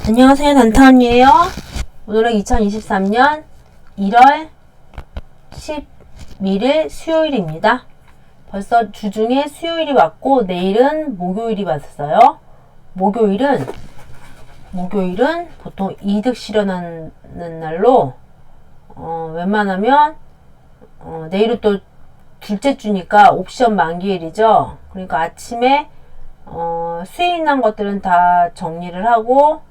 안녕하세요, 단타 언니예요. 오늘은 2023년 1월 11일 수요일입니다. 벌써 주중에 수요일이 왔고 내일은 목요일이 왔어요. 목요일은 보통 이득 실현하는 날로 웬만하면 내일은 또 둘째 주니까 옵션 만기일이죠. 그러니까 아침에 수익 난 것들은 다 정리를 하고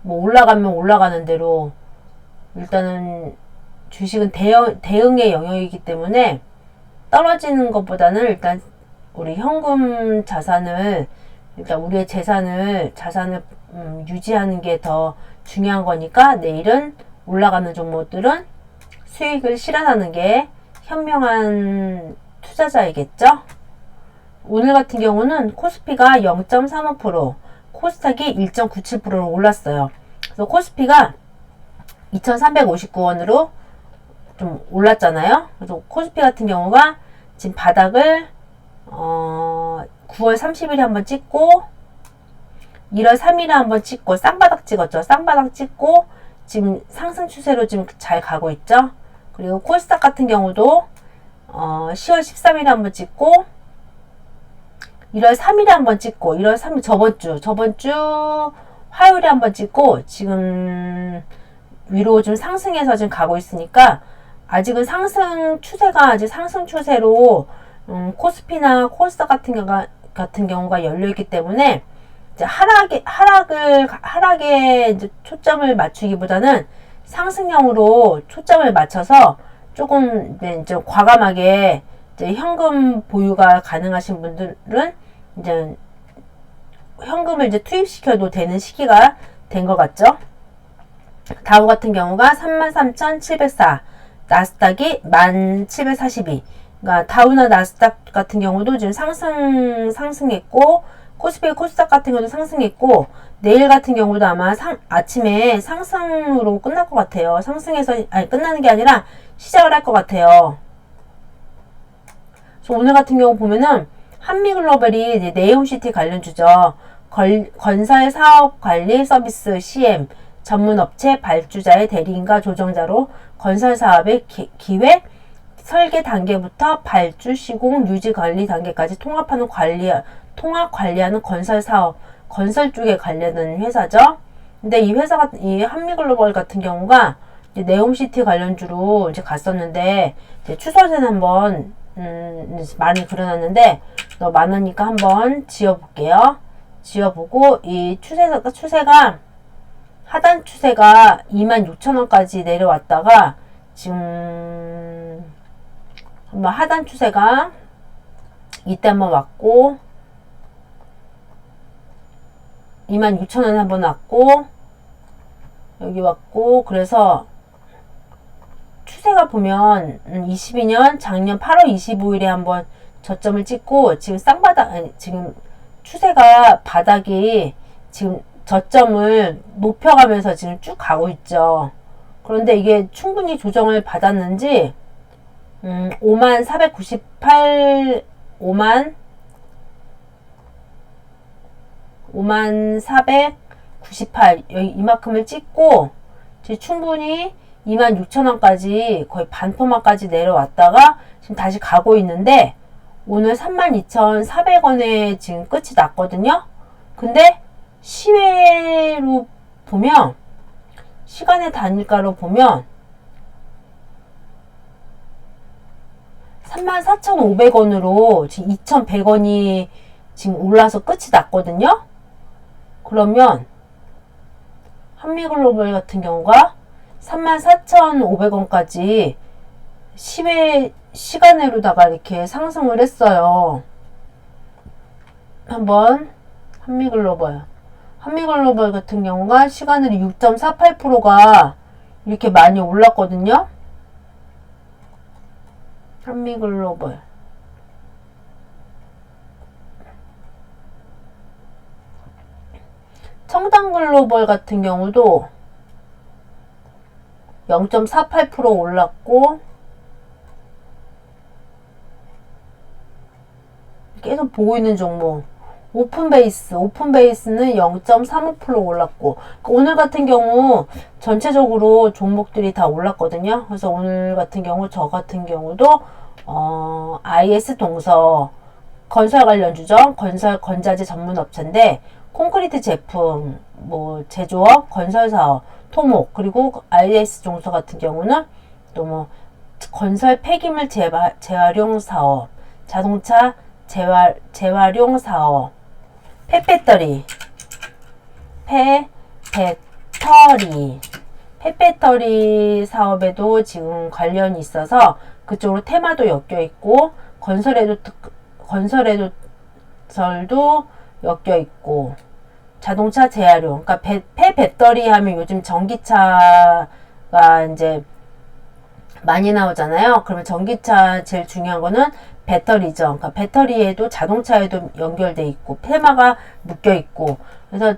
뭐 올라가면 올라가는 대로 일단은 주식은 대응의 영역이기 때문에 떨어지는 것보다는 일단 우리 현금 자산을 일단 우리의 자산을 유지하는 게 더 중요한 거니까 내일은 올라가는 종목들은 수익을 실현하는 게 현명한 투자자이겠죠. 오늘 같은 경우는 코스피가 0.35%, 코스닥이 1.97%로 올랐어요. 그래서 코스피가 2359원으로 좀 올랐잖아요. 그래서 코스피 같은 경우가 지금 바닥을 9월 30일에 한번 찍고 1월 3일에 한번 찍고 쌍바닥 찍었죠. 쌍바닥 찍고 지금 상승 추세로 지금 잘 가고 있죠. 그리고 코스닥 같은 경우도 10월 13일에 한번 찍고 1월 3일에 한번 찍고 1월 3일 저번 주 화요일에 한번 찍고 지금 위로 좀 상승해서 지금 가고 있으니까 아직은 상승 추세로 코스피나 코스닥 같은 경우가 열려있기 때문에 이제 하락에 이제 초점을 맞추기보다는 상승형으로 초점을 맞춰서 조금 이제 과감하게 이제 현금 보유가 가능하신 분들은 이제 현금을 이제 투입시켜도 되는 시기가 된 것 같죠. 다우 같은 경우가 33,704, 나스닥이 1,742. 그러니까 다우나 나스닥 같은 경우도 지금 상승했고 코스피, 코스닥 같은 경우도 상승했고 내일 같은 경우도 아마 아침에 상승으로 끝날 것 같아요. 끝나는 게 아니라 시작을 할 것 같아요. 오늘 같은 경우 보면은 한미글로벌이 네옴시티 관련주죠. 건설 사업 관리 서비스 CM 전문업체 발주자의 대리인과 조정자로 건설 사업의 기획 설계 단계부터 발주 시공 유지 관리 단계까지 통합 관리하는 건설 사업 건설 쪽에 관련된 회사죠. 근데 이 한미글로벌 같은 경우가 이제 네옴시티 관련주로 이제 갔었는데 이제 추선은 한번 많이 그려놨는데 너 많으니까 한번 지어볼게요. 지어보고 이 추세가 하단 추세가 26,000원까지 내려왔다가 지금 한번 하단 추세가 이때 한번 왔고 26,000원에 한번 왔고 여기 왔고 그래서 추세가 보면 22년 작년 8월 25일에 한번 저점을 찍고 지금 지금 추세가 바닥이 지금 저점을 높여가면서 지금 쭉 가고 있죠. 그런데 이게 충분히 조정을 받았는지 5498 여기 이만큼을 찍고 충분히 26,000원까지 거의 반토막까지 내려왔다가 지금 다시 가고 있는데 오늘 32,400원에 지금 끝이 났거든요. 근데 시외로 보면 시간의 단가로 보면 34,500원으로 지금 2,100원이 지금 올라서 끝이 났거든요. 그러면 한미글로벌 같은 경우가 34,500원까지 시간으로다가 이렇게 상승을 했어요. 한번 한미글로벌 같은 경우가 시간으로 6.48%가 이렇게 많이 올랐거든요. 한미글로벌 청담글로벌 같은 경우도 0.48% 올랐고 계속 보고 있는 종목 오픈베이스는 0.35% 올랐고, 오늘 같은 경우 전체적으로 종목들이 다 올랐거든요. 그래서 오늘 같은 경우, 저 같은 경우도, IS 동서, 건설 관련주죠. 건자재 전문 업체인데, 콘크리트 제품, 뭐, 제조업, 건설 사업, 토목, 그리고 IS 동서 같은 경우는 또 뭐, 건설 폐기물 재활용 사업, 자동차 재활용 사업, 폐배터리 사업에도 지금 관련이 있어서 그쪽으로 테마도 엮여 있고, 건설에도 엮여 있고, 자동차 재활용, 그러니까 폐배터리 하면 요즘 전기차가 이제 많이 나오잖아요. 그러면 전기차 제일 중요한 거는 배터리죠. 그러니까 배터리에도 자동차에도 연결돼 있고 테마가 묶여 있고, 그래서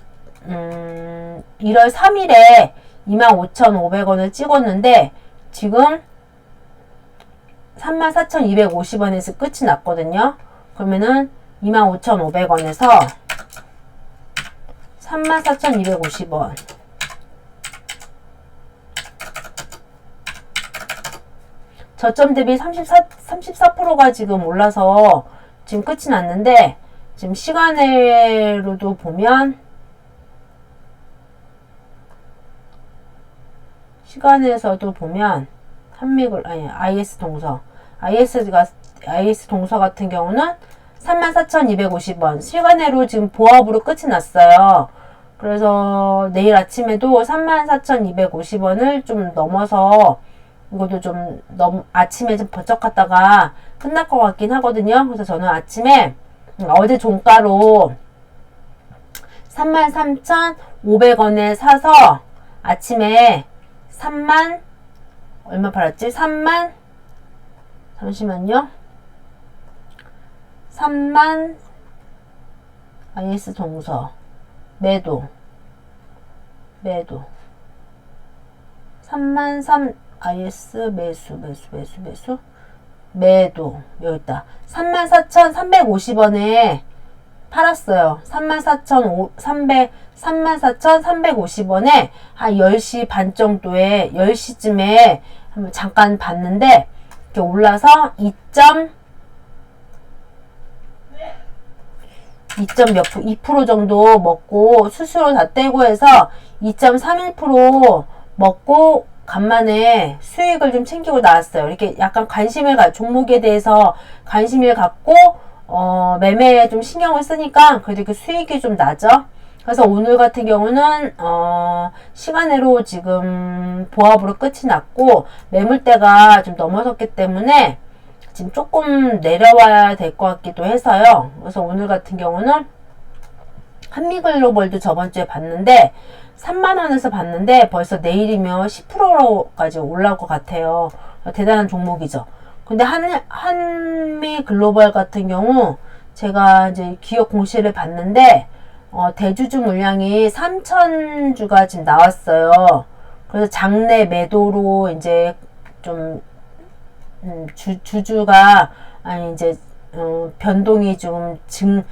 1월 3일에 25,500원을 찍었는데 지금 34,250원에서 끝이 났거든요. 그러면은 25,500원에서 34,250원, 저점 대비 34%가 지금 올라서 지금 끝이 났는데, 지금 시간으로도 보면, 시간에서도 보면, IS 동서 같은 경우는 34,250원, 시간으로 지금 보합으로 끝이 났어요. 그래서 내일 아침에도 34,250원을 좀 넘어서, 이것도 좀 너무 아침에 좀 번쩍 갔다가 끝날 것 같긴 하거든요. 그래서 저는 아침에 어제 종가로 33,500원에 사서 아침에 3만 얼마 팔았지? 3만 잠시만요. 3만 IS 동서 매도 3만 IS 매도 여기 있다. 34,350원에 팔았어요. 34,350원에 한 10시 반 정도에 10시쯤에 한번 잠깐 봤는데 이렇게 올라서 2% 정도 먹고 수수료 다 떼고 해서 2.31% 먹고 간만에 수익을 좀 챙기고 나왔어요. 이렇게 약간 종목에 대해서 관심을 갖고, 매매에 좀 신경을 쓰니까 그래도 그 수익이 좀 나죠. 그래서 오늘 같은 경우는, 시간으로 지금 보합으로 끝이 났고, 매물대가 좀 넘어섰기 때문에 지금 조금 내려와야 될 것 같기도 해서요. 그래서 오늘 같은 경우는 한미글로벌도 저번 주에 봤는데, 3만원에서 봤는데 벌써 내일이면 10%까지 올라올 것 같아요. 대단한 종목이죠. 근데 한미 글로벌 같은 경우 제가 이제 기업 공시를 봤는데 대주주 물량이 3,000주가 지금 나왔어요. 그래서 장내 매도로 이제 좀 주주가 이제 변동이 좀 이제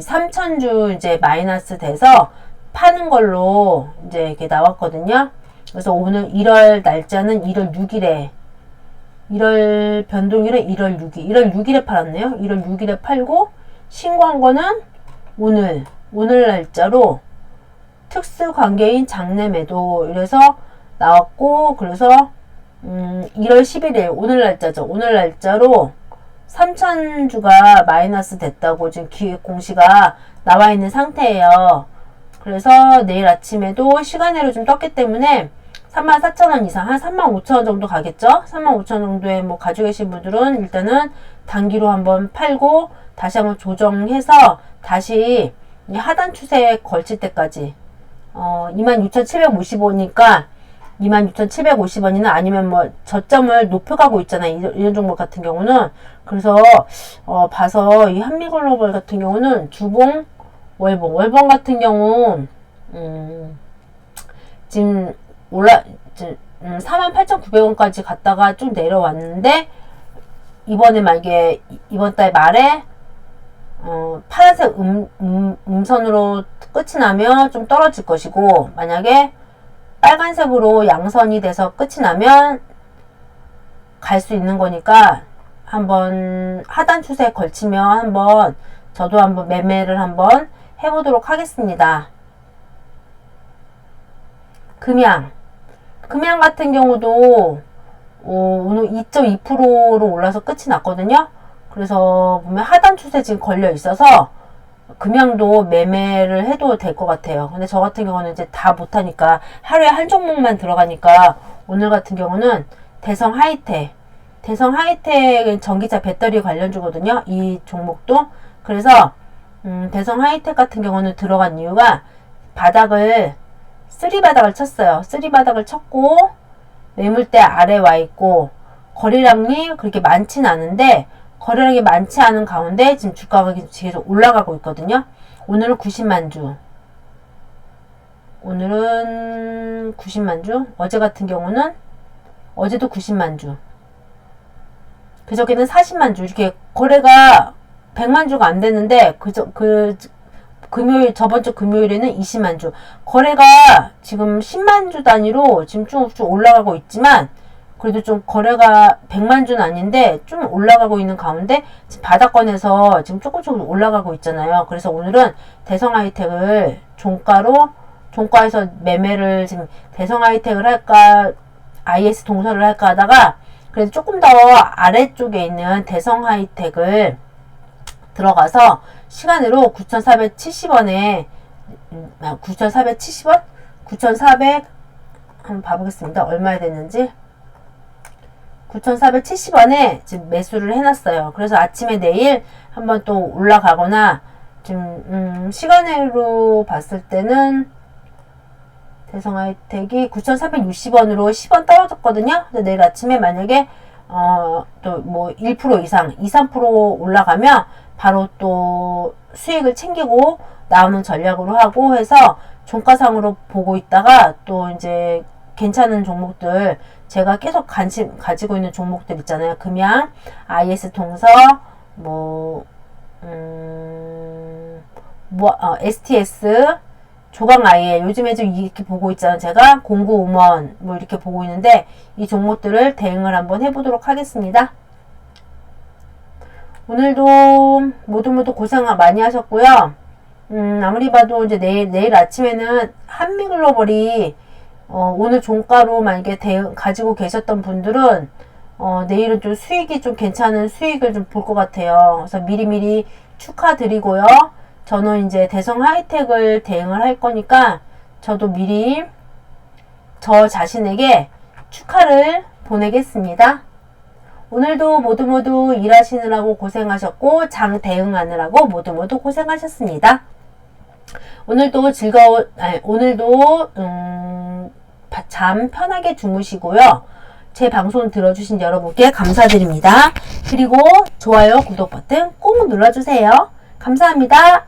3,000주 이제 마이너스 돼서 파는 걸로 이제 이렇게 나왔거든요. 그래서 오늘 1월 날짜는 1월 6일에 1월 변동일에 1월 6일에 팔았네요. 1월 6일에 팔고 신고한 거는 오늘 날짜로 특수관계인 장내 매도 이래서 나왔고, 그래서 1월 11일 오늘 날짜죠. 오늘 날짜로 3,000주가 마이너스 됐다고 지금 기획 공시가 나와 있는 상태예요. 그래서 내일 아침에도 시간으로 좀 떴기 때문에 34,000원 이상, 한 35,000원 정도 가겠죠? 35,000원 정도에 뭐 가지고 계신 분들은 일단은 단기로 한번 팔고 다시 한번 조정해서 다시 하단 추세에 걸칠 때까지 26,750원이니까 26,750원이나 아니면 뭐 저점을 높여가고 있잖아요. 이런 종목 같은 경우는. 그래서 봐서 이 한미글로벌 같은 경우는 주봉 월봉 같은 경우 지금 48,900원까지 갔다가 좀 내려왔는데 이번에 만약에 이번 달 말에 파란색 음선으로 끝이 나면 좀 떨어질 것이고, 만약에 빨간색으로 양선이 돼서 끝이 나면 갈 수 있는 거니까, 한번 하단 추세에 걸치면 한번 저도 한번 매매를 한번 해보도록 하겠습니다. 금양 같은 경우도 오늘 2.2%로 올라서 끝이 났거든요. 그래서 보면 하단 추세 지금 걸려 있어서 금양도 매매를 해도 될 것 같아요. 근데 저 같은 경우는 이제 다 못하니까 하루에 한 종목만 들어가니까 오늘 같은 경우는 대성 하이텍은 전기차 배터리 관련주거든요. 이 종목도. 그래서 대성 하이텍 같은 경우는 들어간 이유가 쓰리바닥을 쳤어요. 쓰리바닥을 쳤고 매물대 아래 와 있고 거래량이 그렇게 많진 않은데 거래량이 많지 않은 가운데 지금 주가가 계속 올라가고 있거든요. 오늘은 90만 주. 어제 같은 경우는 어제도 90만 주. 그저께는 40만 주. 이렇게 거래가 100만 주가 안 됐는데 저번 주 금요일에는 20만 주. 거래가 지금 10만 주 단위로 지금 쭉 올라가고 있지만 그래도 좀 거래가 100만 주는 아닌데 좀 올라가고 있는 가운데 지금 바닥권에서 지금 조금 올라가고 있잖아요. 그래서 오늘은 대성 하이텍을 종가에서 매매를 지금 대성 하이텍을 할까 IS 동설을 할까 하다가 그래도 조금 더 아래쪽에 있는 대성 하이텍을 들어가서 시간으로 9,470원에 9,470원? 9,400 한번 봐보겠습니다. 얼마에 됐는지 9,470원에 지금 매수를 해놨어요. 그래서 아침에 내일 한번 또 올라가거나 지금 시간으로 봤을 때는 대성 하이텍이 9,460원으로 10원 떨어졌거든요. 근데 내일 아침에 만약에 또 뭐 1% 이상, 2, 3% 올라가면 바로 또 수익을 챙기고 나오는 전략으로 하고 해서 종가상으로 보고 있다가 또 이제 괜찮은 종목들 제가 계속 가지고 있는 종목들 있잖아요. 금양, IS 동서, STS, 조강 IL 요즘에 좀 이렇게 보고 있잖아요. 제가 공구 음원 뭐 이렇게 보고 있는데 이 종목들을 대응을 한번 해보도록 하겠습니다. 오늘도 모두 고생 많이 하셨고요. 아무리 봐도 이제 내일 아침에는 한미글로벌이 오늘 종가로 만약에 가지고 계셨던 분들은 내일은 좀 수익이 좀 괜찮은 수익을 좀 볼 것 같아요. 그래서 미리미리 축하드리고요. 저는 이제 대성 하이텍을 대응을 할 거니까 저도 미리 저 자신에게 축하를 보내겠습니다. 오늘도 모두 일하시느라고 고생하셨고 장 대응하느라고 모두 고생하셨습니다. 오늘도 잠 편하게 주무시고요. 제 방송 들어주신 여러분께 감사드립니다. 그리고 좋아요, 구독 버튼 꼭 눌러주세요. 감사합니다.